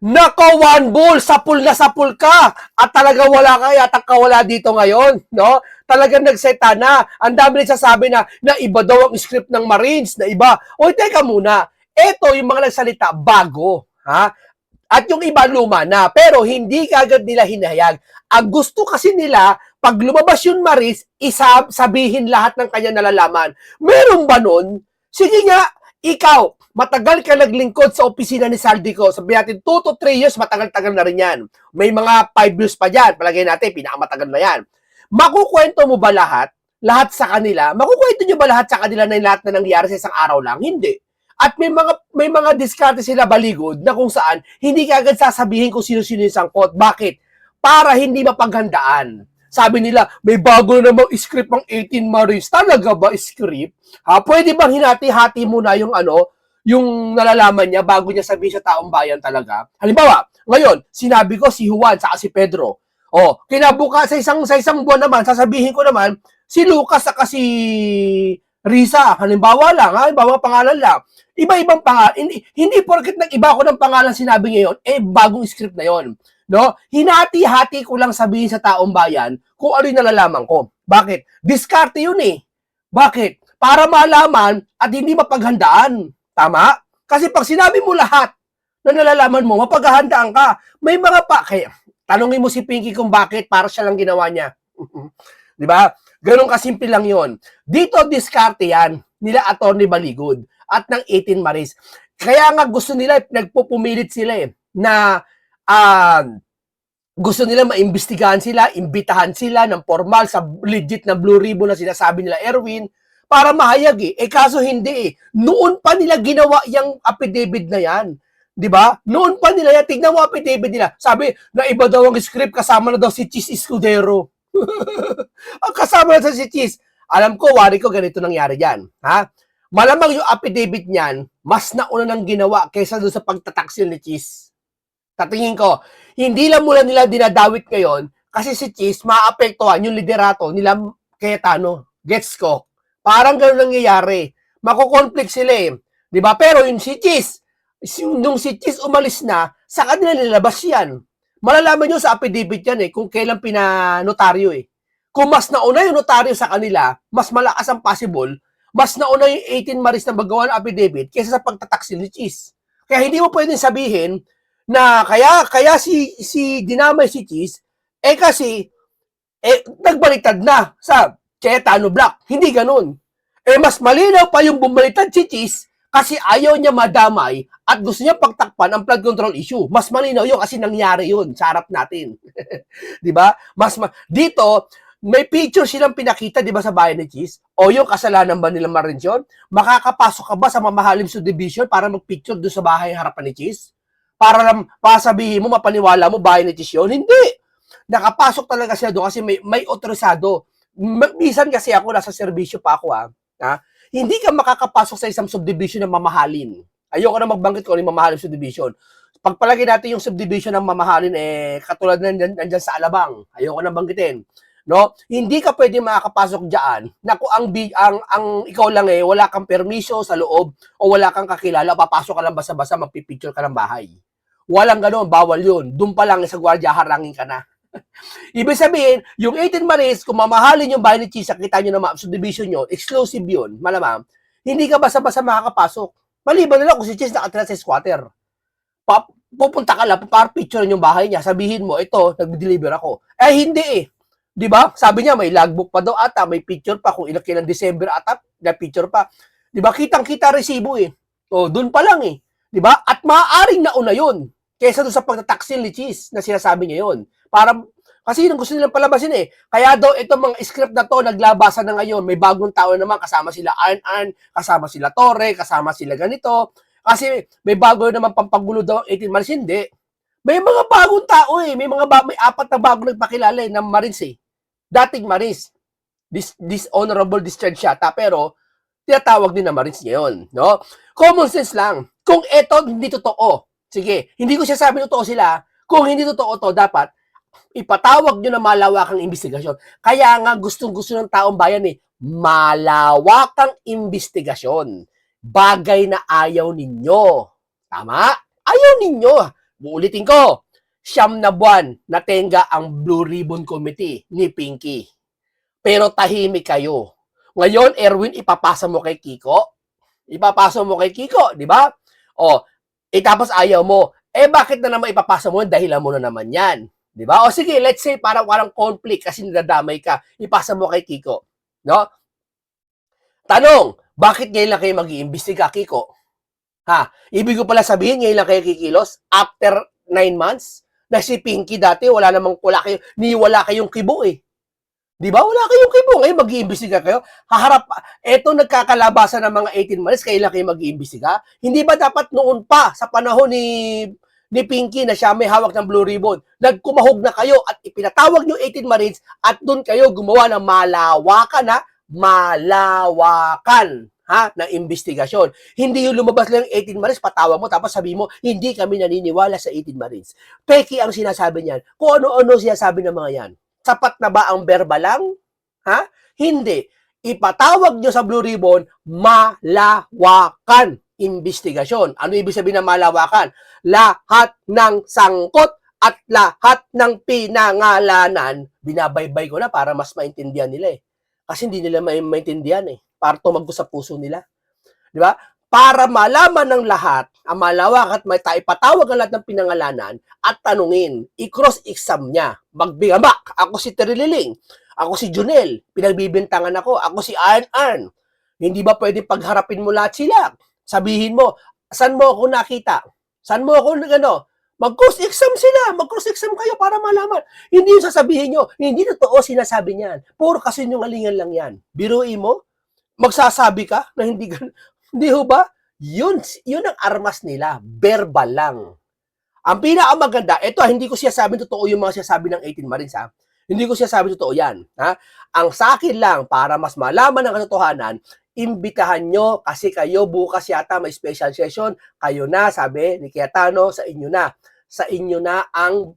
Nako, one bull, sapul na sapul ka. At talaga wala ka, yata kawala dito ngayon, no? Talagang nagseta na. Ang dami nagsasabi na iba daw ang script ng Marines, na iba. O, teka muna. Ito, yung mga nagsalita, bago. Ha? At yung iba luma na. Pero hindi kagad nila hinahayag. Ang gusto kasi nila, pag lumabas yung Marines, sabihin lahat ng kanya nalalaman. Meron ba nun? Sige nga, ikaw, matagal ka naglingkod sa opisina ni Saldico. Sabihin natin, 2 to 3 years, matagal-tagal na rin yan. May mga 5 years pa dyan. Palagay natin, pinakamatagal na yan. Makukwento mo ba lahat? Lahat sa kanila? Makukwento nyo ba lahat sa kanila na lahat na nangyari sa isang araw lang? Hindi. At may mga diskarte sila baligod na kung saan hindi kagad sasabihin kung sino-sino yung sangkot. Bakit? Para hindi mapaghandaan. Sabi nila, may bago na namang script ng 18 Marines. Talaga ba script? Ha, pwede bang hinati-hati muna yung yung nalalaman niya bago niya sabihin sa taong bayan talaga? Halimbawa, ngayon, sinabi ko si Juan saka si Pedro. O, kinabuka sa isang buwan naman, sasabihin ko naman, si Lucas saka si Risa. Halimbawa lang, halimbawa pangalan lang. Iba-ibang pangalan. Hindi porket nag-iba ko ng pangalan sinabi ngayon, bagong script na yon. No? Hinati-hati ko lang sabihin sa taong bayan kung ano yung nalalaman ko. Bakit? Diskarte yun eh. Bakit? Para malaman at hindi mapaghandaan. Tama? Kasi pag sinabi mo lahat na nalalaman mo, mapaghahandaan ka. May mga kaya, tanungin mo si Pinky kung bakit para siya lang ginawa niya. Di ba? Ganun kasimple lang yon. Dito, diskarte yan nila Atty. Baligod at ng 18 Marines. Kaya nga gusto nila, nagpupumilit sila na gusto nila maimbestigahan sila, imbitahan sila ng formal sa legit na Blue Ribbon na sinasabi nila Erwin para mahayag kaso hindi Noon pa nila ginawa yung affidavit na yan. 'Di ba? Noon pa nila yan. Tignan mo affidavit nila. Sabi na iba daw ang script, kasama na daw si Cheese Escudero. Ang kasama na si Cheese. Alam ko, wari ko ganito nangyari diyan, ha? Malamang yung affidavit niyan mas nauna nang ginawa kaysa doon sa pagtataksil ni Cheese. Tatingin ko, hindi lang mula nila dinadawit ngayon kasi si Cheese maapektuhan yung liderato nila Cayetano. Gets ko. Parang gano'n nangyayari. Mako-conflict sila Di ba? Pero yung si Cheese, nung si Cheese umalis na, sa kanila nilabas yan. Malalaman nyo sa affidavit yan kung kailan pinanotaryo Kung mas nauna yung notaryo sa kanila, mas malakas ang possible, mas nauna yung 18 Marines na magawa ng affidavit kaysa sa pagtataksil ni Cheese. Kaya hindi mo pwedeng sabihin na kaya si dinamay si Cheese kasi nagbaliktad na sa Cayetano Black. Hindi ganoon. Mas malinaw pa yung bumaliktad si Cheese kasi ayaw niya madamay at gusto niya pagtakpan ang flood control issue. Mas malinaw yun kasi nangyari yun sa harap natin. 'Di ba? Dito may picture silang pinakita, 'di ba, sa bayan ni Cheese? O yung kasalanan ba nila Marines yun? Makakapasok ka ba sa mamahaling subdivision para magpicture doon sa bahay harapan ni Cheese? Para sabihin mo, mapaniwala mo, bahay ni Cheese yun? Hindi. Nakapasok talaga siya doon kasi may otorisado. Minsan kasi ako, nasa serbisyo pa ako hindi ka makakapasok sa isang subdivision na mamahalin. Ayoko na magbanggit ko yung mamahalin subdivision. Pagpalagay natin yung subdivision ng mamahalin, katulad na nandyan sa Alabang. Ayoko na banggitin. No? Hindi ka pwede makakapasok diyan na kung ang ikaw lang wala kang permiso sa loob o wala kang kakilala, papasok ka lang basta-basta, magpipicture ka ng bahay. Walang ganoon, bawal yun. Doon pa lang sa gwardiya, harangin ka na. Ibig sabihin, yung 18 Marines, kung mamahalin yung bahay ni Cheese, kita nyo na subdivision nyo, exclusive yun, malamang, hindi ka basta-basta makakapasok. Maliban na lang kung si Cheese nakatira sa squatter. Pupunta ka lang, para picture yung bahay niya, sabihin mo, ito, nag-deliver ako. Hindi 'Di ba? Sabi niya may logbook pa daw ata, may picture pa kung ilang December ata, may picture pa. 'Di ba? Kitang-kita resibo doon pa lang 'Di ba? At maaaring nauna 'yon kaysa doon sa pagtataksil ni Cheese na sinasabi niya 'yon. Para kasi yun ang gusto nilang palabasin Kaya daw itong mga script na to naglabasan na ngayon. May bagong tao naman, kasama sila Arn, kasama sila Torre, kasama sila ganito. Kasi may bago naman pampagulo daw 18 Marines. Hindi. May mga bagong tao may 4 na bago nagpakilala ng Marines Dating Marines. Dishonorable discharge siya. Pero tinatawag din na Marines ngayon. No? Common sense lang. Kung eto hindi totoo, sige, hindi ko siya sabi totoo sila. Kung hindi totoo to, dapat ipatawag nyo na malawakang investigasyon. Kaya nga gustong-gusto ng taong bayan malawakang investigasyon. Bagay na ayaw ninyo. Tama? Ayaw ninyo. Uulitin ko, 9 na tenga ang Blue Ribbon Committee ni Pinky. Pero tahimik kayo. Ngayon, Erwin, ipapasa mo kay Kiko. Ipapasa mo kay Kiko, di ba? O, tapos ayaw mo. Bakit na naman ipapasa mo? Dahilan mo na naman yan. Di ba? O sige, let's say parang conflict kasi nadadamay ka. Ipasa mo kay Kiko. No? Tanong, bakit ngayon lang kayo mag-iimbestiga, Kiko? Ha? Ibig ko pala sabihin, ngayon lang kayo kikilos? After 9 months? Na si Pinky dati, wala kayong kibo eh. Di ba? Wala kayong kibo. Ngayon mag-iimbestiga kayo. Haharap, eto nagkakalabasan ng mga 18 months, kailan kayo mag-iimbestiga? Hindi ba dapat noon pa, sa panahon ni Pinky na siya may hawak ng Blue Ribbon, nagkumahog na kayo at ipinatawag nyo 18 Marines at doon kayo gumawa ng malawakan na investigasyon. Hindi yung lumabas lang yung 18 Marines, patawag mo, tapos sabi mo, hindi kami naniniwala sa 18 Marines. Peki ang sinasabi niyan. Kung ano-ano sinasabi ng mga yan. Sapat na ba ang berba lang? Ha? Hindi. Ipatawag nyo sa Blue Ribbon, malawakan investigasyon. Ano ibig sabihin ng malawakan? Lahat ng sangkot at lahat ng pinangalanan, binabaybay ko na para mas maintindihan nila eh. Kasi hindi nila maintindihan eh. Para tumagos sa puso nila. Di ba? Para malaman ng lahat, ang malawak at ipatawag ang lahat ng pinangalanan at tanungin, i-cross-exam niya, magbigamak, ako si Terililing, ako si Junel, pinagbibintangan ako si Arn. Hindi ba pwede pagharapin mo lahat sila? Sabihin mo, saan mo ako nakita? Saan mo ako, mag-cross-exam sila, mag-cross-exam kayo para malaman. Hindi yung sasabihin nyo, hindi totoo sinasabi niyan. Puro kasinungalingan lang yan. Biruin mo, magsasabi ka na hindi ganun. Hindi ho ba? Yun ang armas nila. Verbal lang. Ang pinakamaganda, hindi ko siya sabi totoo yung mga sinasabi ng 18 Marines, ha? Hindi ko siya sabi totoo yan. Ha? Ang sa akin lang, para mas malaman ang katotohanan, imbitahan nyo kasi kayo bukas yata may special session. Kayo na, sabi ni Cayetano, sa inyo na. Sa inyo na ang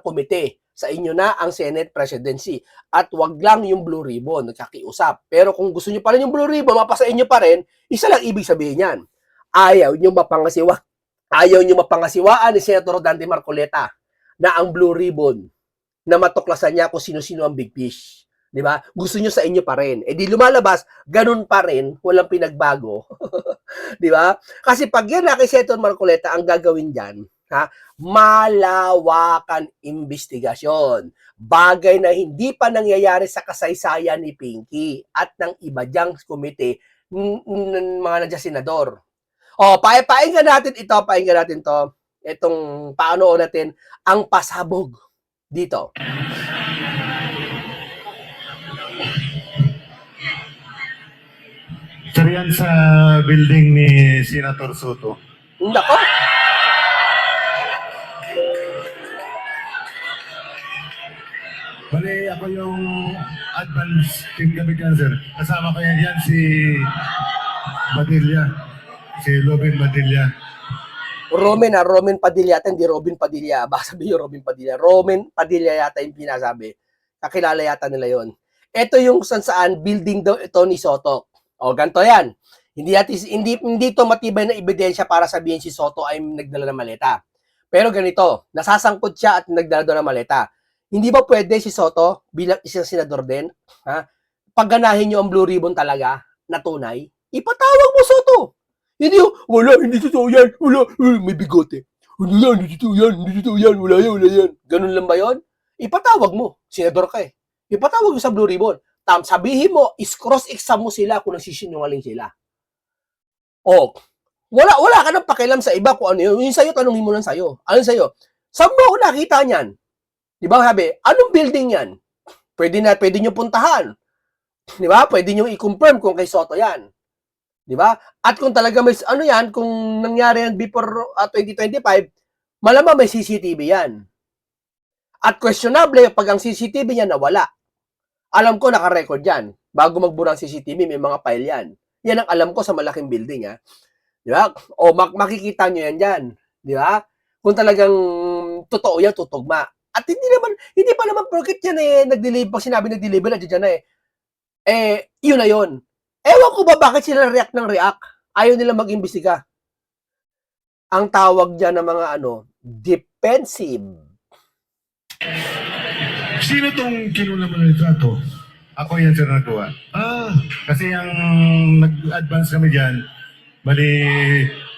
komite. Sa inyo na ang Senate Presidency. At wag lang yung Blue Ribbon, nagkakiusap. Pero kung gusto nyo pa rin yung Blue Ribbon, mapasain nyo pa rin, isa lang ibig sabihin yan. Ayaw nyo mapangasiwaan ni Senator Dante Marcoleta na ang Blue Ribbon na matuklasan niya kung sino-sino ang big fish. Di ba? Gusto nyo sa inyo pa rin. Di lumalabas, ganun pa rin, walang pinagbago. Di ba? Kasi pag yan na kay Senator Marcoleta, ang gagawin dyan, malawakan investigasyon. Bagay na hindi pa nangyayari sa kasaysayan ni Pinky at ng iba diyang komite mga nandiyan senador. Pakinggan natin to. Itong paano natin ang pasabog dito. Sir, yan sa building ni Senator Soto. Nako. Bali, ako yung advance team gamit yan, sir. Kasama ko yan si Padilla. Si Robin Padilla. Roman Padilla yata, hindi Robin Padilla. Baka sabihin yung Robin Padilla. Roman Padilla yata yung pinasabi. Kakilala yata nila yon. Ito yung saan building daw ito ni Soto. Ganito yan. Hindi to matibay na ebidensya para sabihin si Soto ay nagdala ng maleta. Pero ganito, nasasangkot siya at nagdala ng maleta. Hindi ba pwede si Soto bilang isang senador din, pagganahin niyo ang Blue Ribbon talaga na tunay? Ipatawag mo Soto. Hindi totoo yan. Wala, may bigote. Hindi totoo yan. Wala yan. Ganun lang ba yon? Ipatawag mo. Senador ka eh. Ipatawag mo sa Blue Ribbon. Sabihin mo, is-cross-exam mo sila kung nagsisinungaling sila. Wala ka nang pakialam sa iba kung ano yun. Yung sa'yo, tanungin mo lang sa'yo. Ano sa'yo? Saan mo ako nakita niyan? Di ba sabi, anong building yan? Pwede nyo puntahan. Di ba? Pwede nyo i-confirm kung kay Soto yan. Di ba? At kung talaga may, kung nangyari yan before 2025, malamang may CCTV yan. At questionable, pag ang CCTV niya nawala. Alam ko, naka-record yan. Bago magbura ang CCTV, may mga file yan. Yan ang alam ko sa malaking building, ha? Di ba? Makikita nyo yan dyan. Di ba? Kung talagang totoo yan, tutugma. At hindi pa naman porket yan nag-deliver, pag sinabi nag-deliver, nandiyan na yun na yun. Ewan ko ba bakit sila react ng react? Ayaw nila mag-imbestiga. Ang tawag dyan ng mga defensive. Sino tong kinuha mo ng litrato? Ako yan, sir, nagawa. Kasi yung nag-advance kami dyan, bali,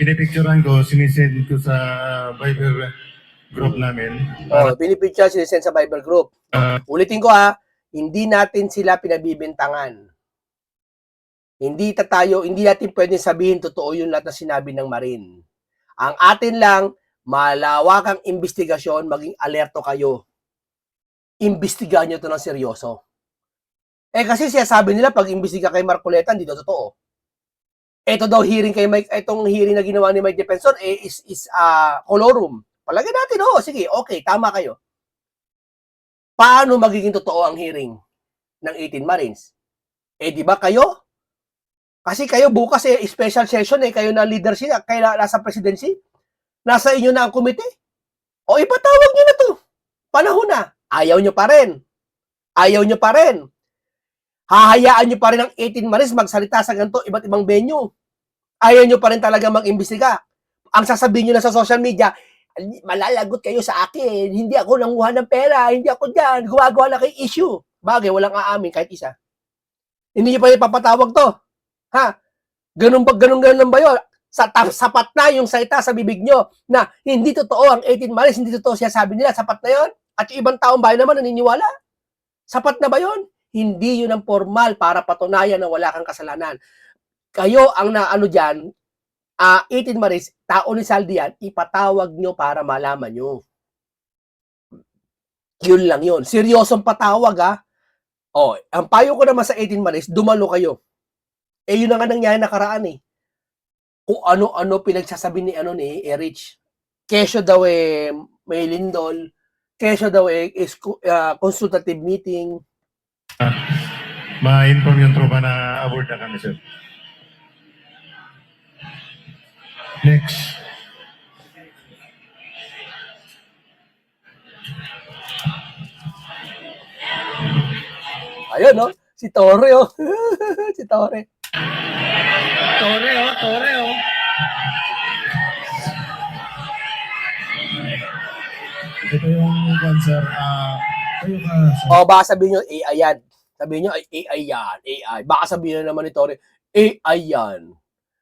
pinipicturean ko, sinisend ko sa Viber group namin. Pinipicture sinisend sa Viber group. Ulitin ko hindi natin sila pinabibintangan. Hindi natin pwedeng sabihin totoo yung lahat na sinabi ng Marine. Ang atin lang, malawakang investigasyon, maging alerto kayo. Imbestigahan nyo ito ng seryoso. Kasi sabi nila, pag imbestiga kay Marcoleta, hindi ito totoo. Ito daw hearing kay Mike, itong hearing na ginawa ni Mike Defensor, is colorum. Palagay natin, sige, okay, tama kayo. Paano magiging totoo ang hearing ng 18 Marines? Di ba kayo? Kasi kayo bukas special session kayo na leadership, kayo nasa presidency, nasa inyo na ang komite. Ipatawag nyo na to. Panahon na. Ayaw nyo pa rin. Hahayaan nyo pa rin ang 18 Marines magsalita sa ganito, iba't ibang venue. Ayaw nyo pa rin talaga mag-imbestiga. Ang sasabihin nyo na sa social media, malalagot kayo sa akin, hindi ako nanguha ng pera, hindi ako dyan, gumagawa na kayo issue. Bagay, walang aamin kahit isa. Hindi nyo pa rin papatawag to. Ganun lang ba yun? Sapat na yung salita sa bibig nyo na hindi totoo ang 18 Marines, hindi totoo siya sabi nila, sapat na yun? At yung ibang taong bayan naman naniniwala. Sapat na ba yun? Hindi yun ang formal para patunayan na wala kang kasalanan. Kayo ang dyan, 18 Marines, tao ni Saldi yan, ipatawag nyo para malaman nyo. Yun lang yun. Seryosong patawag ang payo ko naman sa 18 Marines, dumalo kayo. Yun na nga nangyari nakaraan Kung ano-ano pinagsasabi ni Erich. Kesyo daw may lindol. Kesyo daw is consultative meeting. Ma-inform yung tropa na abort na kami, sir. Next. Ayun, si Torre, si Torre. Torre. Ito yung cancer. Kayo ka, sir. Baka sabihin nyo, AI yan. Sabihin nyo, AI yan, AI. Baka sabihin na naman ni Torre, AI yan.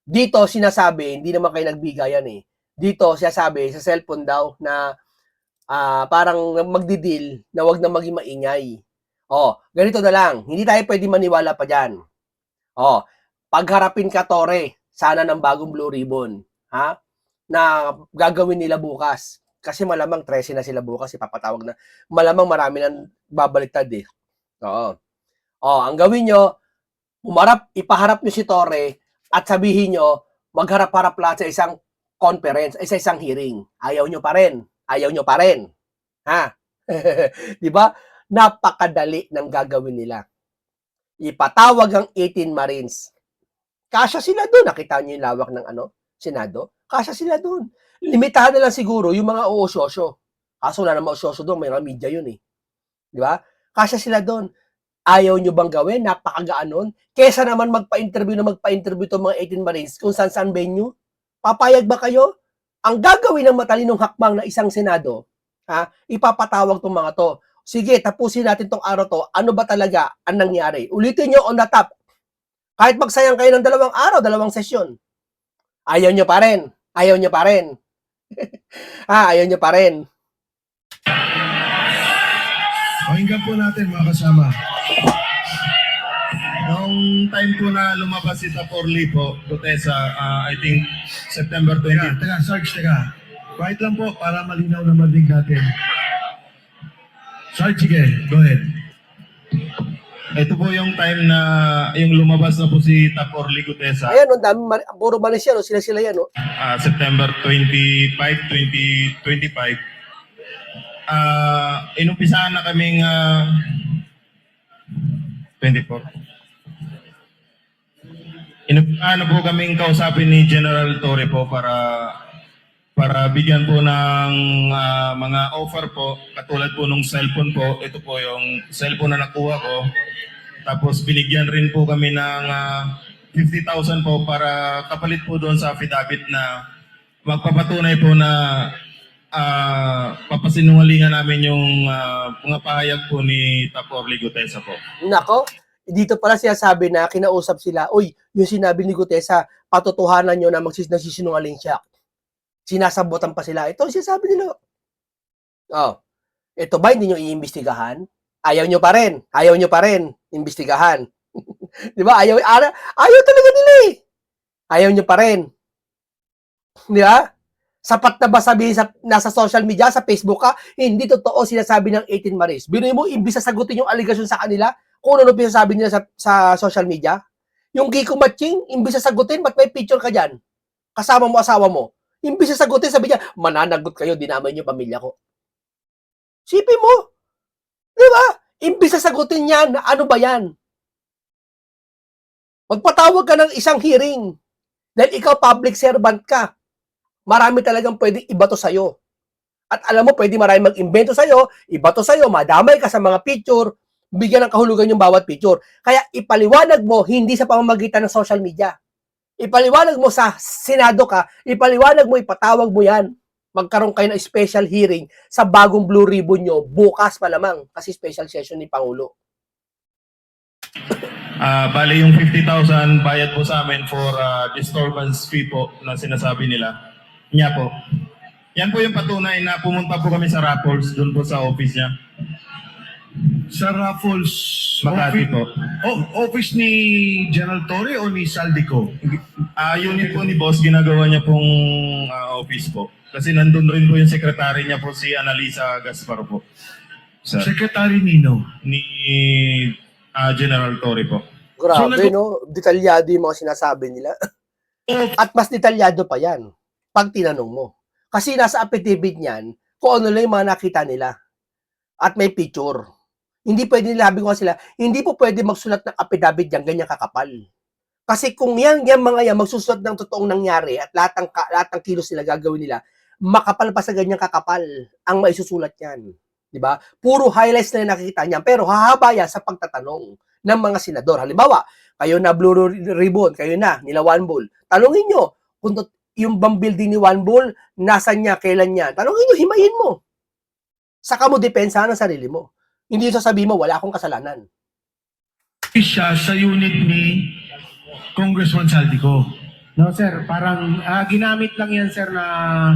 Dito, sinasabi, hindi naman kayo nagbigayan Dito, sinasabi, sa cellphone daw, na parang magdi-deal na wag na maging maingay. Ganito na lang. Hindi tayo pwede maniwala pa dyan. Pagharapin ka, Torre, sana ng bagong Blue Ribbon. Na gagawin nila bukas. Kasi malamang 13 na sila bukas, ipapatawag na. Malamang marami nang babaliktad ang gawin nyo, ipaharap nyo si Torre at sabihin nyo, magharap-harap lahat sa isang conference, sa isang hearing. Ayaw nyo pa rin. Di ba? Napakadali ng gagawin nila. Ipatawag ang 18 Marines. Kasya sila doon. Nakita nyo yung lawak ng Senado? Kasya sila doon. Limitahan na lang siguro yung mga uosyoso. Kaso wala namang uosyoso doon, may mga media yun Di ba? Kasya sila doon. Ayaw nyo bang gawin? Napakagaan nun. Kesa naman magpa-interview itong mga 18 Marines kung saan venue. Papayag ba kayo? Ang gagawin ng matalinong hakbang na isang Senado, ipapatawag tong mga to. Sige, tapusin natin tong araw to. Ano ba talaga ang nangyari? Ulitin nyo on the top. Kahit magsayang kayo ng 2 araw, 2 sesyon. Ayaw nyo pa rin. Ayaw nyo pa rin. Pakinggan po natin, mga kasama. Noong time po na lumabas si Taporli po, Gutesa, I think September 20. Sarge. Quiet lang po para malinaw na madig natin. Sarge, sige, go ahead. Ito po yung time na yung lumabas na po si Taporli Gutesa. Ayan, ang dami, puro manis yan, sila yan, September 25, 2025. Inumpisahan na kaming 24. Inumpisahan na po kaming kausapin ni General Torre po para bigyan po ng mga offer po, katulad po nung cellphone po. Ito po yung cellphone na nakuha ko. Tapos binigyan rin po kami ng 50,000 po para kapalit po doon sa affidavit na magpapatunay po na papasinungalingan namin yung mga pahayag po ni Tap Orly Gutesa po. Nako, dito pala sinasabi na kinausap sila, uy, yung sinabi ni Gutesa, patotohanan nyo na nagsisinungaling siya. Sinasabotan pa sila. Ito ang sinasabi nila. Oh, ito ba hindi nyo iimbestigahan? Ayaw nyo pa rin. Ayaw nyo pa rin. Imbestigahan. Di ba? Ayaw talaga nila eh. Ayaw nyo pa rin. Di ba? Sapat na ba sabihin nasa social media, sa Facebook ka, hindi totoo sinasabi ng 18 Maris. Binuhin mo, imbis na sagutin yung aligasyon sa kanila, kung ano pinasabi nila sa social media. Yung Kiko Matching, imbis na sagutin, ba't may picture ka dyan? Kasama mo, asawa mo. Imbis na sagutin, sabi niya, mananagot kayo, dinamay niyo pamilya ko. Sipin mo. Di ba? Imbis na sagutin yan, ano ba yan? Magpatawag ka ng isang hearing. Dahil ikaw public servant ka. Marami talagang pwedeng ibato sa'yo. At alam mo, pwede marami mag-invento sa'yo, ibato sa'yo, madamay ka sa mga picture, bigyan ng kahulugan yung bawat picture. Kaya ipaliwanag mo, hindi sa pamamagitan ng social media. Ipaliwanag mo sa Senado ka, ipaliwanag mo, ipatawag mo yan. Magkaroon kayo ng special hearing sa bagong Blue Ribbon nyo, bukas pa lamang, kasi special session ni Pangulo. Bali yung 50,000 bayad po sa amin for disturbance fee po na sinasabi nila. Niya po. Yan po yung patunay na pumunta po kami sa Raffles, doon po sa office niya. Sa Raffles Makati po. office ni General Torre o ni Saldico? Unit po ni boss, ginagawa niya pong office po. Kasi nandun rin po yung sekretary niya po, si Analisa Gaspar po. Sir. Secretary Nino. Ni General Torre po. Grabe, So, no? Detalyado yung mga sinasabi nila. At mas detalyado pa yan pag tinanong mo. Kasi nasa affidavit niyan kung ano lang yung mga nakita nila. At may picture. Hindi pwede nila, sabi ko sila, hindi po pwede magsulat ng affidavit yan, ganyan kakapal. Kasi kung yan mga yan, magsusulat ng totoong nangyari at lahat ng kilos nila gagawin nila, makapal pa sa ganyang kakapal ang maisusulat yan. Diba? Puro highlights na nakikita niya, pero hahaba yan sa pagtatanong ng mga senador. Halimbawa, kayo na Blue Ribbon, kayo na, nila One Ball. Tanungin nyo, kung yung bang building ni One Ball, nasan niya, kailan niya. Tanungin nyo, himayin mo. Saka mo depensa ng sarili mo. Hindi yung sasabihin mo, wala akong kasalanan. Siya sa unit ni Congressman Saldico. No, sir. Parang ginamit lang yan, sir, na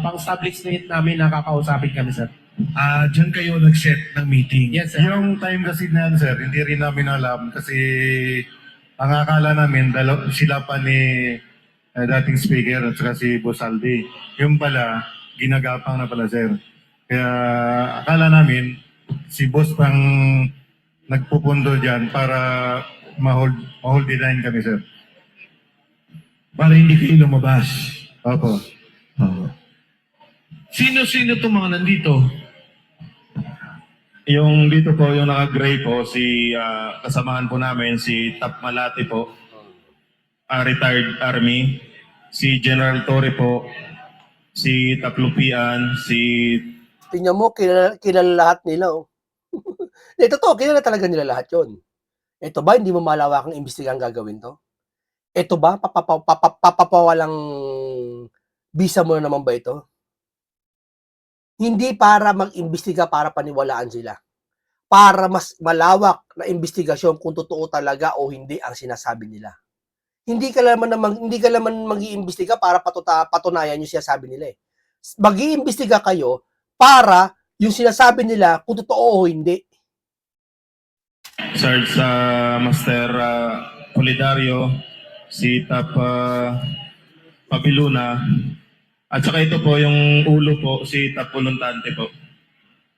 pang-establishment namin na kakausapin kami, sir. Diyan kayo nag-set ng meeting. Yes, sir. Yung time kasi na yan, sir, hindi rin namin alam kasi ang akala namin sila pa ni dating speaker at saka si Bosaldi. Yung pala, ginagapang na pala, sir. Kaya akala namin si boss pang nagpupundo dyan para ma-hold the line kami, sir. Para hindi kayo lumabas. Opo. Sino-sino itong mga nandito? Yung dito po, yung naka-gray po, si kasamahan po namin, si Tap Malati po, retired Army, si General Torre po, si Tap Lupian, si... Tingnan mo, kilala lahat nila, oh. Ito to, kilala talaga nila lahat yun. Ito ba, hindi mo malawakang imbestigang gagawin to? Ito ba, papawalang visa mo na naman ba ito? Hindi para mag-imbestiga para paniwalaan sila. Para mas malawak na imbestigasyon kung totoo talaga o hindi ang sinasabi nila. Hindi ka naman mag-iimbestiga para patunayan yung sinasabi nila eh. Mag-iimbestiga kayo para yung sinasabi nila kung totoo o hindi. Sarge Master Polidario, si Tap Pabiluna, at saka ito po yung ulo po, si Tap Puluntante po.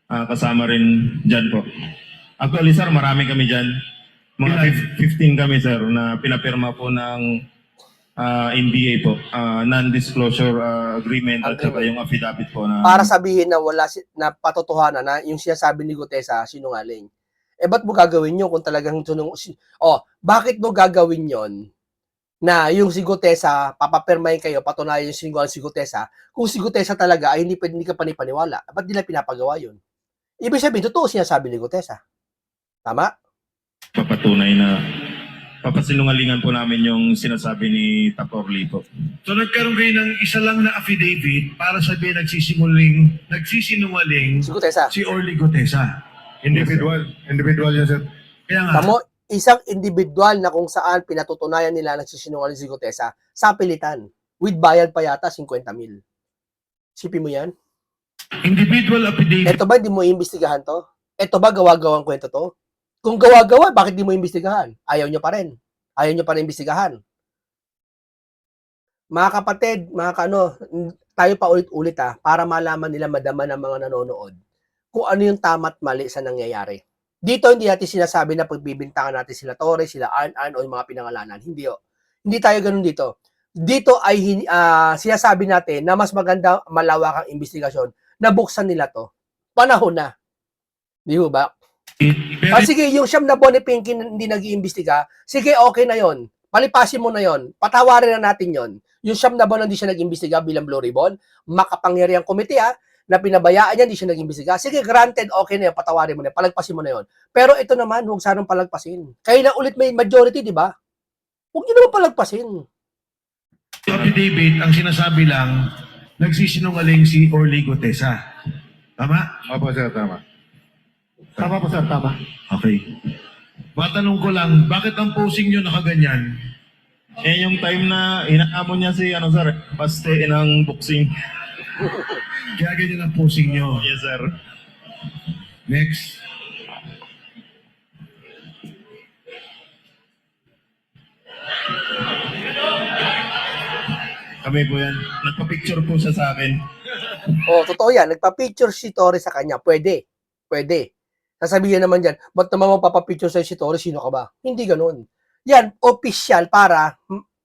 Kasama rin dyan po. Actually sir, marami kami dyan. Mga 15 kami sir na pinapirma po ng NDA po, non-disclosure agreement at saka yung affidavit po na... Para sabihin na wala na patotohanan na yung sinasabi ni Gutesa sinungaling. Eh ba't mo gagawin yun kung talagang bakit mo gagawin yon na yung si Gutesa, papapirmahin kayo, patunayan yung sinungaling si Gutesa, kung si Gutesa talaga ay hindi ka panipaniwala, ba't nila pinapagawa yun? Ibig sabihin, totoo sinasabi ni Gutesa. Tama? papatunay na papasinungalingan po namin yung sinasabi ni Taporli po. So nagkaroon kayo ng isa lang na affidavit para sabihin nagsisinungaling Si Gutesa. si Orly Gutesa. Individual yan, sir. Kaya nga, Tamo, isang individual na kung saan pinatutunayan nila nagsisinungaling si Gutesa sa pilitan. With bayad pa yata 50 mil. Sipin mo yan? individual affidavit Ito ba hindi mo iimbestigahan to? Ito ba gawa-gawang kwento to? Kung gawa-gawa, bakit di mo imbestigahan? Ayaw nyo pa rin. Ayaw nyo pa rin imbestigahan. Mga kapatid, tayo pa ulit-ulit para malaman nila madama ng mga nanonood kung ano yung tama't mali sa nangyayari. Dito hindi natin sinasabi na pagbibintangan natin sila Torres, sila Arn o yung mga pinangalanan. Hindi o. Hindi tayo ganun dito. Dito ay sinasabi natin na mas maganda malawakang investigasyon na buksan nila to. Panahon na. Di ba? pero Sige, yung siyam na buwan ni Pinky hindi nag-iimbestiga, sige, okay na yon. Palipasin mo na yon. Patawarin na natin yon. Yung siyam na buwan hindi siya nag-iimbestiga bilang Blue Ribbon, makapangyariang komite na pinabayaan niya, hindi siya nag-iimbestiga. Sige, granted, okay na yun, patawarin mo na, palagpasin mo na yon. Pero ito naman, huwag sanang palagpasin. Kayo na ulit may majority, di ba? Huwag niyo naman palagpasin. affidavit, ang sinasabi lang, nagsisinungaling si Orly Gutesa. Tama? Opo, sir, tama. Tama po sir, tama. Okay. Matanong ko lang, bakit ang posing nyo nakaganyan? Yung time na inaamon niya si, sir, paste ng boxing. Kaya ganyan ang posing nyo. Yes, sir. Next. Kami po yan. Nagpa-picture po siya sa akin. Totoo yan. Nagpa-picture si Torres sa kanya. Pwede. Pwede. Sasabihin naman dyan, ba't naman magpapapicture sa'yo si Torres? Sino ka ba? Hindi ganun. Yan, official para,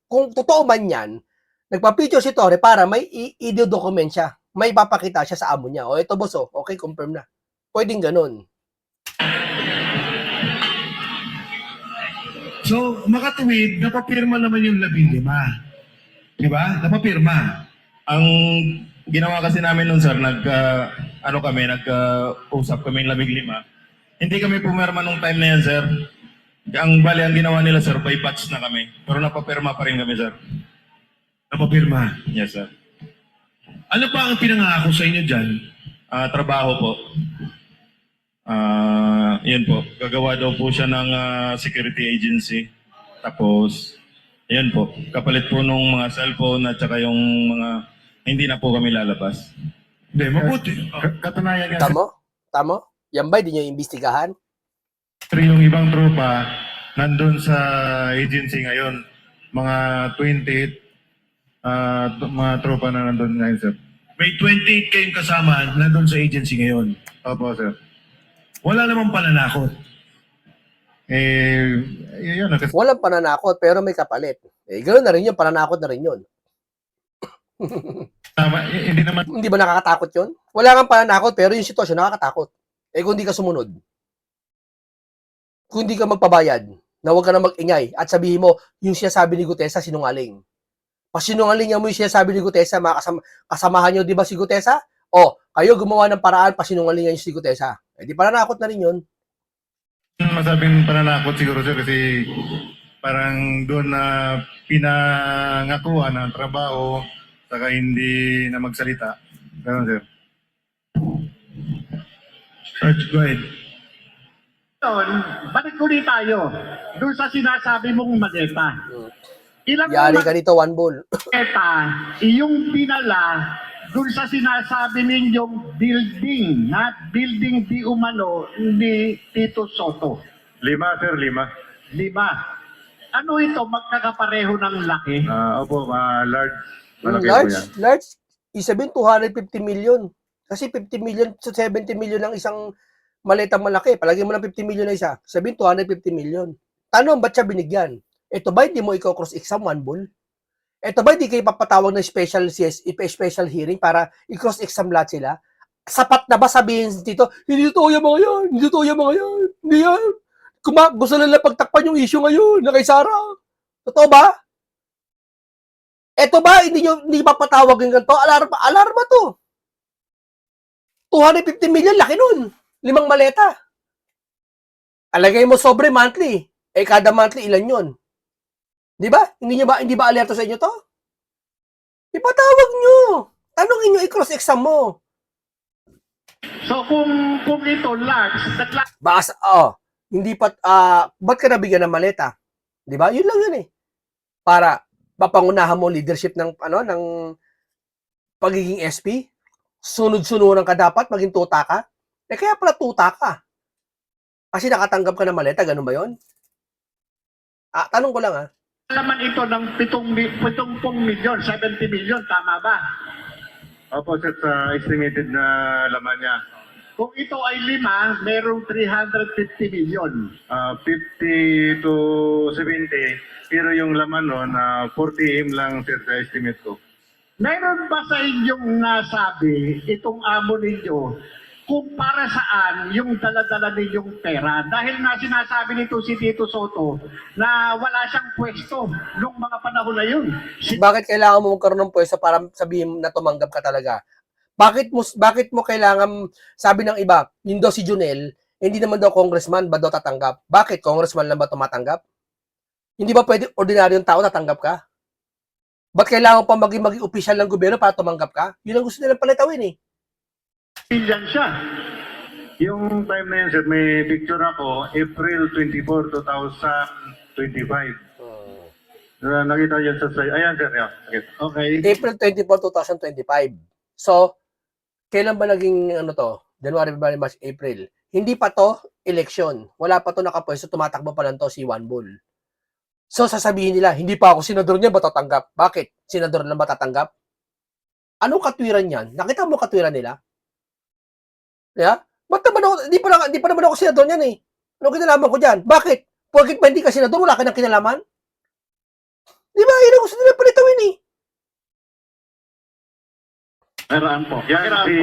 kung totoo man yan, nagpa-picture si Torres para may i-document siya. May ipapakita siya sa amo niya. Ito boss, okay, confirm na. Pwedeng ganun. So, makatuwid, napapirma naman yung 15. Di ba? Napapirma. Ang ginawa kasi namin nun, sir, nag-usap kami ng 15. Hindi kami pumirma nung time na yan, sir. Ang ginawa nila, sir, by batch na kami. Pero napapirma pa rin kami, sir. Napapirma. Yes, sir. Ano pa ang pinangako sa inyo dyan? Trabaho po. Yun po. Gagawa daw po siya ng security agency. Tapos, yun po. Kapalit po nung mga cellphone at saka yung mga hindi na po kami lalabas. Hindi, mabuti. Katunayan nga, Tamo? Yan ba, hindi nyo imbestigahan? sir, yung ibang tropa nandun sa agency ngayon. Mga 28 mga tropa na nandun ngayon, sir. May 28 kayong kasama nandun sa agency ngayon. Opo, sir. Wala namang pananakot. Yun, kasi Walang pananakot, pero may kapalit. Ganoon na rin yun, pananakot na rin yun. tama, hindi naman Hindi ba nakakatakot yun? Wala kang pananakot, pero yung sitwasyon nakakatakot. Kung hindi ka sumunod, kung hindi ka magpabayad, na huwag ka na mag-ingay, at sabihin mo, yung sinasabi ni Gutesa, sinungaling. Pasinungaling mo yung sinasabi ni Gutesa, mga kasamahan nyo, di ba si Gutesa? Kayo gumawa ng paraan, pasinungalingan yung si Gutesa. Di pananakot na rin yun. masabing pananakot siguro, sir, kasi parang doon na pinangakuan ng trabaho saka hindi na magsalita. Ganun, sir. Sarge, go ahead. Balik ulit tayo doon sa sinasabi mong maleta. Ilang Yari ka dito, one ball. maleta iyong pinala doon sa sinasabi ninyong building, building di umano ni Tito Soto? 5, sir, 5. 5. Ano ito, magkakapareho ng laki? Opo, large. Malaki po yan. Large, isabihin 250 million. Kasi 50 million to 70 million ang isang maletang malaki. Palagay mo ng 50 million na isa. Sabihin 250 million. Tanong, ba't siya binigyan? Ito ba hindi mo ikaw cross-exam, one ball? Ito ba hindi kayo papatawag ng special hearing para i-cross-exam lahat sila? Sapat na ba sabihin dito, hindi totoo yung mga yan, hindi totoo yung mga yan, hindi yan. Gusto nila pagtakpan yung issue ngayon na kay Sara. Totoo ba? Ito ba, hindi papatawag yung ganito? Alarma to. 250 million, laki nun. 5 maleta. Alagay mo sobre monthly. Kada monthly, ilan yun? Di ba? Hindi ba alerto sa inyo to? Ipatawag nyo. Tanongin nyo, i-cross-exam mo. So kung ito lags, Baka, hindi pa, ba't ka nabigyan ng maleta? Di ba? Yun lang yun eh. Para papangunahan mo leadership ng, ng pagiging SP. Sunod-sunuran ka dapat, maging tuta ka. Kaya pala tuta ka. Kasi nakatanggap ka ng maleta, ganun ba yun? Tanong ko lang laman ito ng 70 milyon, 70 milyon, tama ba? Opo, sir, sa estimated na laman niya. Kung ito ay 5, merong 350 milyon. 50 to 70, pero yung laman nun, 40 lang, sir, sa estimate ko. Meron ba sa inyong nasabi itong amo ninyo kung para saan yung dala-dala ninyong pera? Dahil na sinasabi nito si Tito Soto na wala siyang pwesto nung mga panahon na yun. Bakit kailangan mo magkaroon ng pwesto para sabihin na tumanggap ka talaga? Bakit mo kailangan, sabi ng iba, yun daw si Junel, hindi naman daw congressman, ba daw tatanggap? Bakit? Congressman lang ba tumatanggap? Hindi ba pwede ordinaryong tao tatanggap ka? Ba't kailangan pa maging opisyal ng gobyerno para tumanggap ka? Yun ang gusto nilang palitawin eh. Bilyan siya. Yung time na yun, sir, may picture ako, April 24, 2025. Nakita yun sa slide. Ayan, sir. Yan. Okay. April 24, 2025. So, kailan ba naging January, February, March, April? Hindi pa to election. Wala pa to nakapwesto, tumatakbo pa lang to si Juan Bull. So, sasabihin nila, hindi pa ako senador niya, ba tatanggap? Bakit? Senador lang ba tatanggap? Anong katwiran yan? Nakita mo katwiran nila? Yeah? Ba't naman ako, di pa naman ako senador niyan eh. Anong kinalaman ko dyan? Bakit? Bakit ba hindi ka senador, wala ka ng kinalaman? Di ba? Yun ang gusto nila palitawin eh. Meron po. Yan si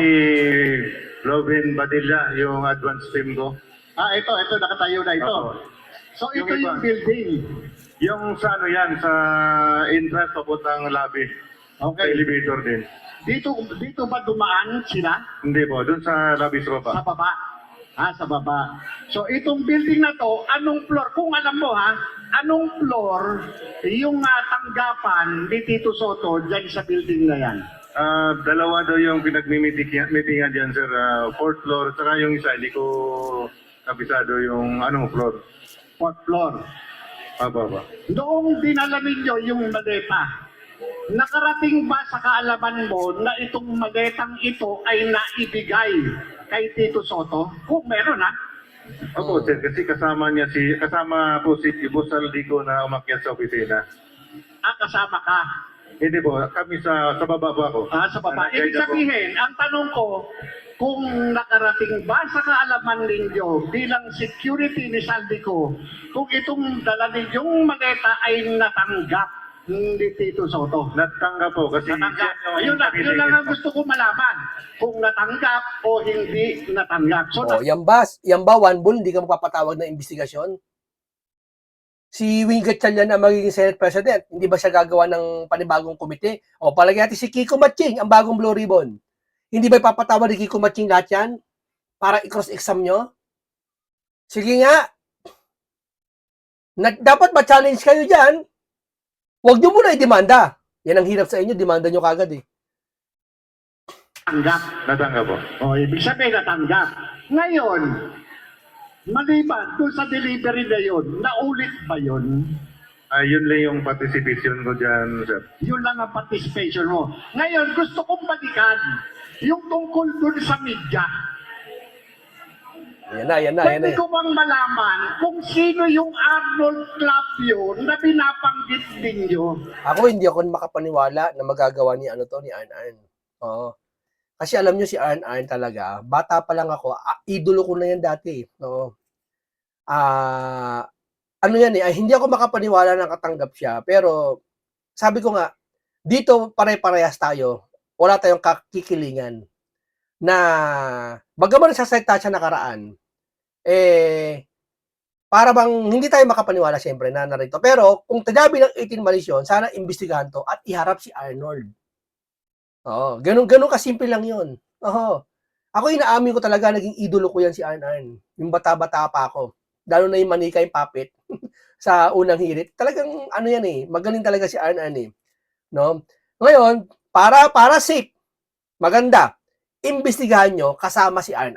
Robin Badilla, yung advance team ko. Ito, nakatayo na ito. Opo. So, ito Yung iba. yung building. Yung sa ano yan, sa entrance papuntang lobby. Okay. Elevator din. Dito ba dumaan sila? Hindi po, dun sa lobby sa Sa baba. baba. Sa baba. So, itong building na to, anong floor? Kung alam mo anong floor yung tanggapan ni Tito Soto dyan sa building na yan? Dalawa daw yung pinagmimitingan dyan, sir. Fourth floor, saka yung isa, hindi ko kabisado yung anong floor. Fourth floor. Baba. Noong dinala ninyo yung maleta, nakarating ba sa kaalaman mo na itong maletang ito ay naibigay kay Tito Soto? Kung meron Opo, sir, kasi kasama po si Boss Saldi ko na umakyat sa opisina. Kasama ka. Hindi po, kami sa baba po ako. Sa baba. Nag-guide Ibig ako. sabihin, ang tanong ko, kung nakarating ba sa kaalaman ninyo bilang security ni Saldico, kung itong dala ninyong maleta ay natanggap ni Tito Soto? Natanggap po kasi Natanggap. siya yung Yun lang ang gusto ko malaman. Kung natanggap o hindi natanggap. So, Yan ba, Juan Bull, hindi ka magpapatawag ng investigasyon? Si Wing Gatchalian na magiging Senate President, hindi ba siya gagawa ng panibagong komite? O palagi natin si Kiko Matching, ang bagong Blue Ribbon. Hindi ba ipapatawag ni Kiko Matching lahat yan? Para i-cross-exam nyo? Sige nga. Dapat ma-challenge kayo dyan. Huwag nyo muna i-demanda. Yan ang hirap sa inyo, demanda nyo kagad eh. natanggap. natanggap po. Ibig sabihin natanggap. Ngayon, maliban doon sa delivery na yun, naulit ba yun? Yun lang yung participation ko dyan, sir. Yun lang ang participation mo. Ngayon, gusto kong balikan yung tungkol doon sa media. Yan na. Pwede ko bang malaman kung sino yung Arnold Clapio na binabanggit ninyo? Ako hindi ako makapaniwala na magagawa ni ni Arn. Oo. Kasi alam nyo si Arn talaga, bata pa lang ako, idolo ko na yan dati. Oo. Hindi ako makapaniwala na katanggap siya, pero sabi ko nga, dito pare-parehas tayo, wala tayong kakikilingan na bagaman nagsasalita siya nakaraan, para bang hindi tayo makapaniwala siyempre na narito. Pero kung tinabi ng 18 malis yun, sana imbestigahan to at iharap si Arnold. Oo, ganun kasimple lang yun. Oo. Ako inaamin ko talaga, naging idolo ko yan si Arn. Yung bata-bata pa ako. Lalo na yung manika yung puppet. sa unang hirit. Talagang ano yan eh, magaling talaga si Arn eh. No? Ngayon, para safe, maganda, imbestigahan nyo kasama si Arn.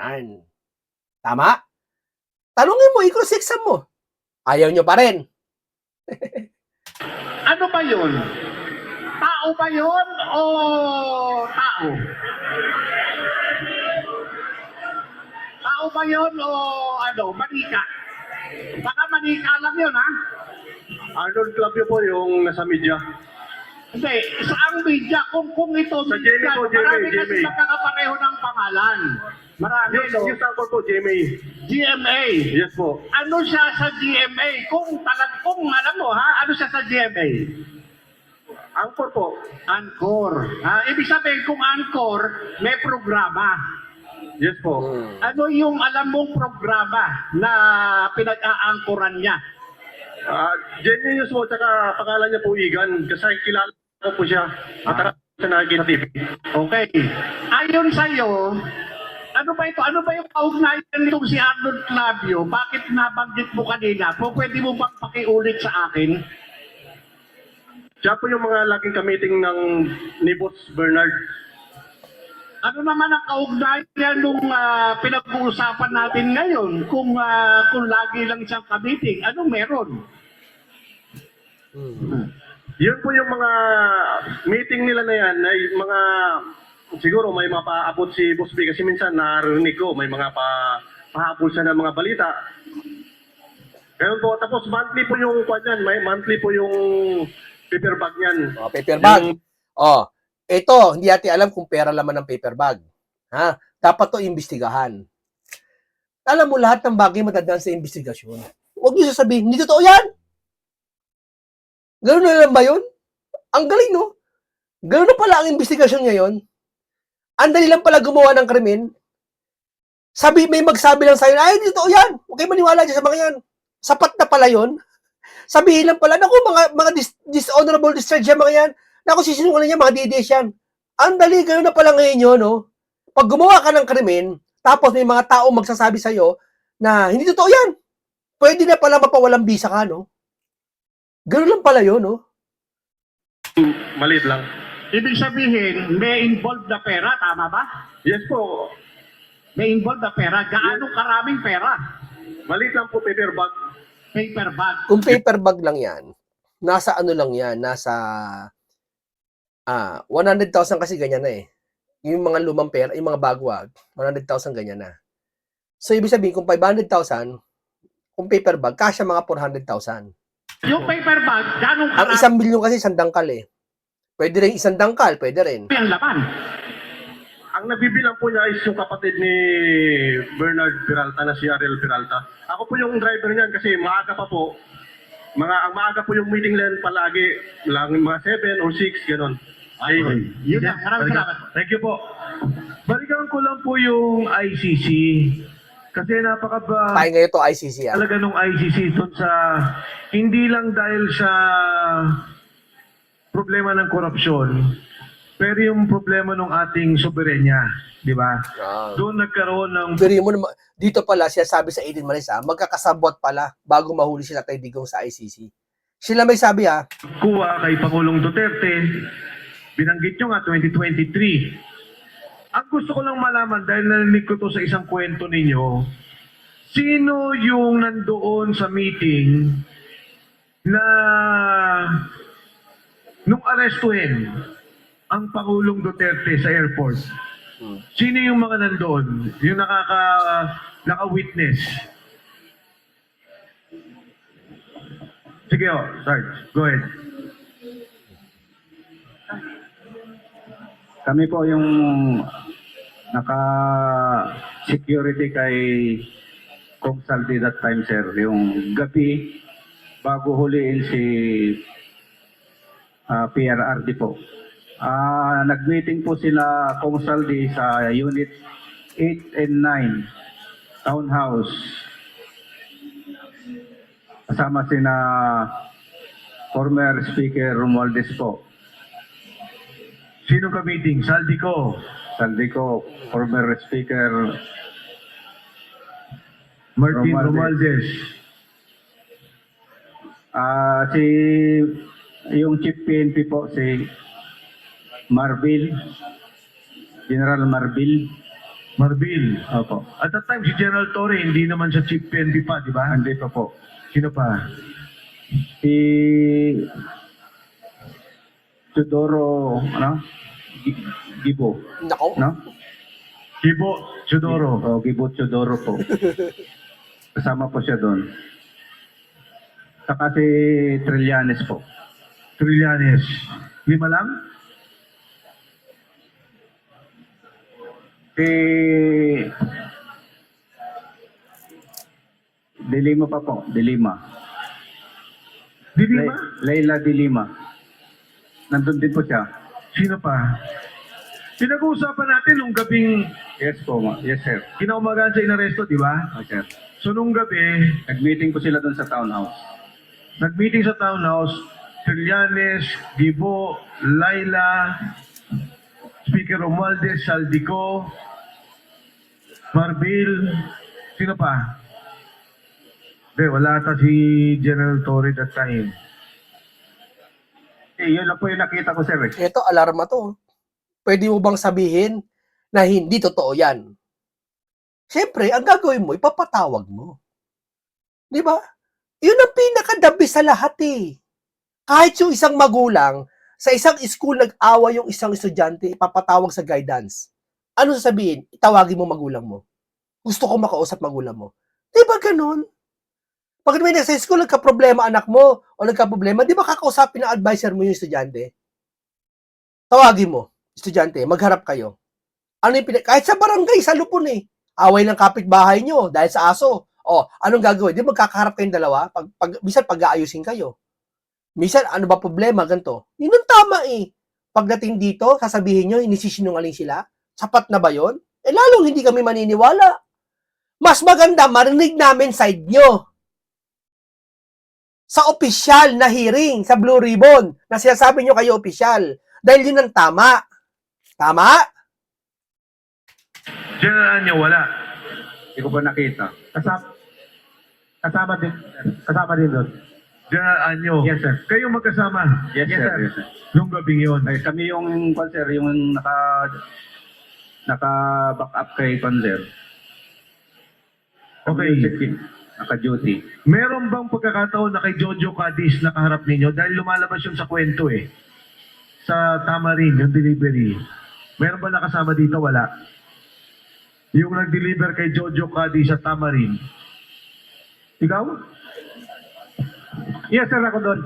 Tama? Tanungin mo, i-cross exam mo. Ayaw nyo pa rin. Ano ba yun? Tao ba yun o tao? Tao ba yun o ano, manika? Baka manika lang yun, ha? Arnold Clavio po yung nasa media. Hindi, saang media? Kung ito, Sa GMA po, GMA, marami kasi GMA. magkakapareho ng pangalan. Marami, no? Yung sample po, GMA. GMA. Yes po. Ano siya sa GMA? Kung alam mo, ha? Ano siya sa GMA? Angkor po. Anchor. Ibig sabihin, kung Anchor, may programa. Yes po. Ano yung alam mong programa na pinag-aangkoran niya? Genius po, tsaka pangalan niya po Igan. Kasi kilala ko po siya. At sa nakikita TV. Okay. Ayon sa'yo, ano ba ito? Ano ba yung kaugnayan nitong si Arnold Clavio? Bakit nabanggit mo kanina? Pwede mo bang pakiulit sa akin? Siya po yung mga laging kamiting ng ni Boss Bernard. Ano naman ang kaugnayan nung pinag-uusapan natin ngayon? Kung lagi lang siyang kamiting, anong meron? Yun po yung mga meeting nila na yan, ay mga, siguro may mapaabot si Boss B kasi minsan narinig ko, may mga pahabol siya ng mga balita. Ganun po, tapos monthly po yung kwan yan, may monthly po yung paper bag niyan. Paper bag. Ito, hindi natin alam kung pera laman ng paper bag. Ha? Dapat to imbestigahan. Alam mo, lahat ng bagay matandaan sa investigasyon. Huwag niyo sasabihin, hindi totoo yan. Ganun na lang ba yun? Ang galing, no? Ganun na pala ang investigasyon ngayon. Ang dali lang pala gumawa ng krimen. May magsabi lang sa'yo, ay, hindi totoo yan. Huwag kayo maniwala dyan sa mga yan. Sapat na pala yun. Sabihin lang pala, naku, mga dishonorable discharge yan, mga yan. Naku, sisinungaling yan, mga DDS yan. Ang dali, ganun na pala ngayon yun, no? Pag gumawa ka ng krimen, tapos may mga tao magsasabi sa'yo na hindi totoo yan. Pwede na pala mapawalang bisa ka, no? Ganun lang pala yun, no? Maliit lang. Ibig sabihin, may involved na pera, tama ba? Yes po, May involved na pera. Gaano karaming pera? maliit lang po paper bag. Paper bag. Kung paper bag lang yan, nasa ano lang yan, nasa 100,000 kasi ganyan na eh. Yung mga lumang pera, yung mga bagwag, 100,000 ganyan na. So, ibig sabihin, kung 500,000, kung paper bag, kasya mga 400,000. Yung paper bag, gaano Ang karami 1 milyon kasi isang dangkal eh. Pwede rin isang dangkal, pwede rin. ang laman? Ang nagbibilang po niya is yung kapatid ni Bernard Peralta na si Ariel Peralta. Ako po yung driver niyan kasi maaga pa po. Ang maaga po yung meeting lang palagi. Lang mga 7 or 6, gano'n. Ay, Yun na, maraming salamat. Thank you po. Balikan ko lang po yung ICC. Kasi napaka Tayo ngayon to ICC ah. talaga nung ICC doon sa hindi lang dahil sa problema ng korupsyon, pero yung problema ng ating soberenya, di ba? Doon nagkaroon ng Pero mo naman, dito pala siya sabi sa Aiden Marisa, magkakasabot pala bago mahuli sila kay Digong sa ICC. Sila may sabi ha, kuha kay Pangulong Duterte, binanggit nyo nga 2023. Ang gusto ko lang malaman, dahil narinig ko to sa isang kwento ninyo, sino yung nandoon sa meeting na nung arestuhin ang Pangulong Duterte sa airport? Sino yung mga nandoon? Yung naka-witness? Sige, Sarge, go ahead. Kami po yung naka-security kay Kong Saldi that time, sir. Yung gabi, bago huliin si PRRD po. Nag-meeting po sila Kong Saldi sa Unit 8 and 9, Townhouse. Kasama sina former Speaker Romualdez po. Sino ka meeting? Saldico. Saldico, former Speaker Martin Romualdez. Romualdez. Si yung Chief PNP po, si Marbil, General Marbil. Marbil. Opo. At that time, si General Torre, hindi naman siya Chief PNP pa, di ba? Hindi pa po. Sino pa? Si Teodoro, Gibo, Nako. no? Gibo Chodoro. Gibo Teodoro po. Kasama po siya doon. Saka si Trillanes po. Trillanes. 5 lang? Si Dilima pa po, Dilima. Di ba? Leila Dilima. Nandun din po siya. Sino pa? Pinag-uusapan natin nung gabing Yes po, yes sir. kinaumagaan sa inaresto, di ba? Oh, sir. So nung gabi, Nag-meeting po sila doon sa townhouse. nag-meeting sa townhouse, Trillanes, Gibo, Laila, Speaker Romualdez, Saldico, Marbil, sino pa? Wala ata si General Torre that time. Yun lang po yung nakita ko, sir. Ito, alarma to. Pwede mo bang sabihin na hindi totoo yan? Siyempre, ang gagawin mo, ipapatawag mo. Di ba? Yun ang pinakadabi sa lahat eh. Kahit yung isang magulang, sa isang school nag-awa yung isang estudyante, ipapatawag sa guidance. Ano sasabihin? Itawagin mo magulang mo. Gusto ko makausap magulang mo. Di ba ganun? Pag may nasa school, nagka-problema anak mo, o nagka-problema, di ba kakausapin ng advisor mo yung estudyante? Tawagin mo, estudyante, magharap kayo. Ano yung kahit sa barangay, sa lupon eh. Away ng kapitbahay nyo dahil sa aso. O, anong gagawin? Di magkakaharap kayong dalawa? Minsan pag-aayusin kayo. Minsan, ano ba problema? Ganito. Yun ang tama eh. Pagdating dito, sasabihin nyo, inisisinungaling sila? Sapat na ba yun? Lalong hindi kami maniniwala. Mas maganda, marinig namin side nyo. Sa opisyal na hearing, sa Blue Ribbon, na sinasabi nyo kayo opisyal. Dahil yun ang tama. Tama? General niyo, wala. Hindi ko pa nakita. Kasama din doon. General Anyo. Yes, sir. Kayo magkasama. Yes, sir. Yes, sir. Nung gabing yun. Ay, kami yung sir, yung naka-back up kay sir. Okay. Naka-duty. Meron bang pagkakataon na kay Jojo Cadiz nakaharap ninyo? Dahil lumalabas yun sa kwento eh. Sa Tamarin, yung delivery. Meron ba nakasama dito? Wala. Yung nag-deliver kay Jojo Cadiz sa Tamarin. Ikaw? Yes, sir, ako doon.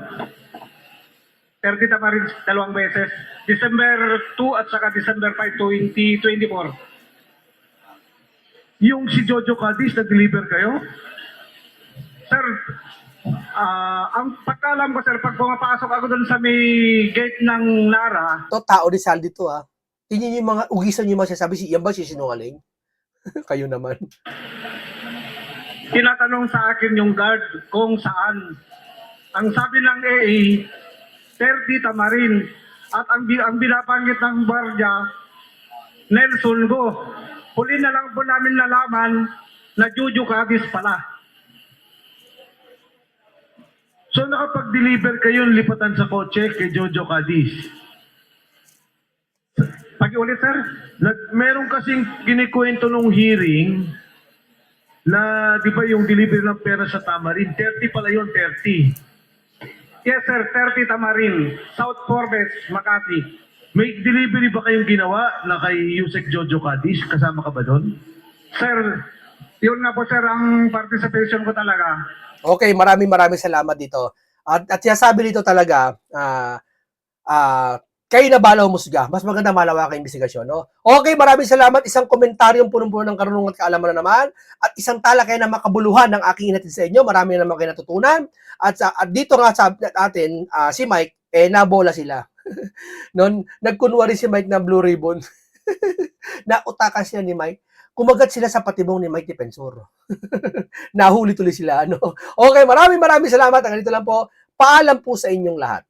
30 Tamarin, 2 beses. December 2 at saka December 5, 2024. Yung si Jojo Cadiz, nag-deliver kayo? Sir, ang pagkalam ko, sir, pag pumapasok ako doon sa may gate ng Nara, To, tao ni Saldi to ha. Tingnan niyo yung mga ugisan niyo yung mga sinasabi, yan ba sisinungaling? Kayo naman. tinatanong sa akin yung guard kung saan. Ang sabi ng AA, 30 Tamarin. At ang binabanggit ng gwardiya, Nelson Go. Huli na lang po namin nalaman na Jojo Cadiz pala. So nakapag-deliver kayo lipatan sa kotse kay Jojo Cadiz. Pag-ulit, sir. Meron kasing kinikwento nung hearing na di ba yung delivery ng pera sa Tamarin, 30 pala yun, 30. Yes, sir. 30 Tamarin. South Forbes, Makati. May delivery ba kayong ginawa na kay Yusek Jojo Cadiz? Kasama ka ba doon? Sir, yun nga po, sir, ang participation ko talaga. Okay, maraming salamat dito. At sinasabi dito talaga, kayo na bala humusga. Mas maganda malawak ang investigasyon. No? Okay, maraming salamat. Isang komentaryong punong-puno ng karunungan at kaalaman na naman. At isang talakay na makabuluhan ng aking inatid sa inyo. Marami na naman kayo natutunan. At dito nga sa atin, si Mike, nabola sila. Noon, nagkunwari si Mike na Blue Ribbon. Nautakan sila ni Mike. Kumagat sila sa patibong ni Mike Defensor. Nahuli tuloy sila. Ano? Okay, maraming salamat. Ang ganito lang po. Paalam po sa inyong lahat.